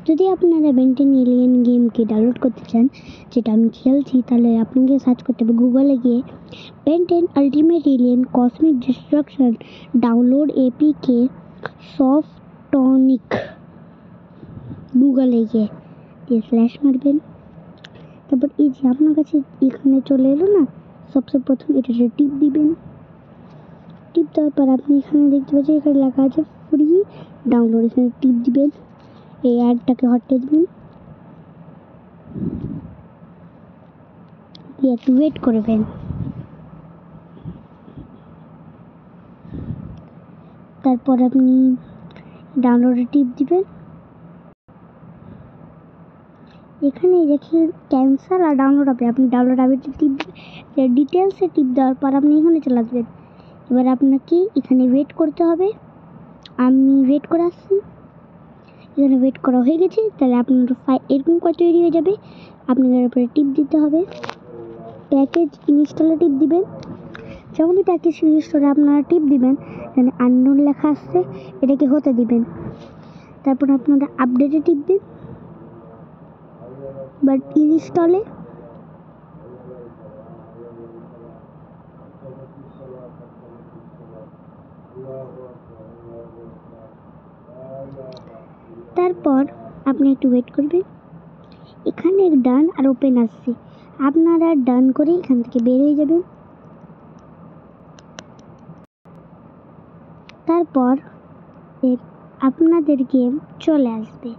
যদি আপনারা Ben 10 alien গেমকে download করতে চান, যেটা আমি খেলছি, তাহলে আপনাকে সার্চ করতে হবে গুগলে গিয়ে Ben ten ultimate alien cosmic destruction download APK Softonic, গুগলে গিয়ে স্ল্যাশ মারবেন। তারপর এই যে আপনার কাছে এখানে চলে এলো না, সবচেয়ে প্রথম এটাতে টিপ দিবেন। টিপ দেওয়ার পর আপনি এখানে দেখতে পাচ্ছেন এখানে লেখা আছে ফ্রি ডাউনলোড, এখানে টিপ দিবেন, এই অ্যাডটাকে হটে দিবেন, দিয়ে একটু ওয়েট করবেন। তারপর আপনি ডাউনলোডে টিপ দিবেন, এখানে দেখে ক্যান্সেল আর ডাউনলোড হবে, আপনি ডাউনলোড হবে টিপ ডিটেলসে টিপ দেওয়ার পর আপনি এখানে চলে আসবেন। এবার আপনাকে এখানে ওয়েট করতে হবে, আমি ওয়েট করে আসছি। এখানে ওয়েট করা হয়ে গেছে, তাহলে আপনার এরকম করে তৈরি হয়ে যাবে। আপনাকে এর উপরে টিপ দিতে হবে, প্যাকেজ ইনস্টলে টিপ দিবেন। যখনই প্যাকেজ ইনস্টলে আপনারা টিপ দিবেন, এখানে আননোন লেখা আসছে, এটাকে হতে দিবেন। তারপর আপনারা আপডেটে টিপবেন, বাট ইনস্টলে তারপর আপনি একটু ওয়েট করবেন। এখানে ডান আর ওপেন আসছে, আপনারা ডান করে এখান থেকে বের হয়ে যাবেন। তারপর আপনাদের গেম চলে আসবে।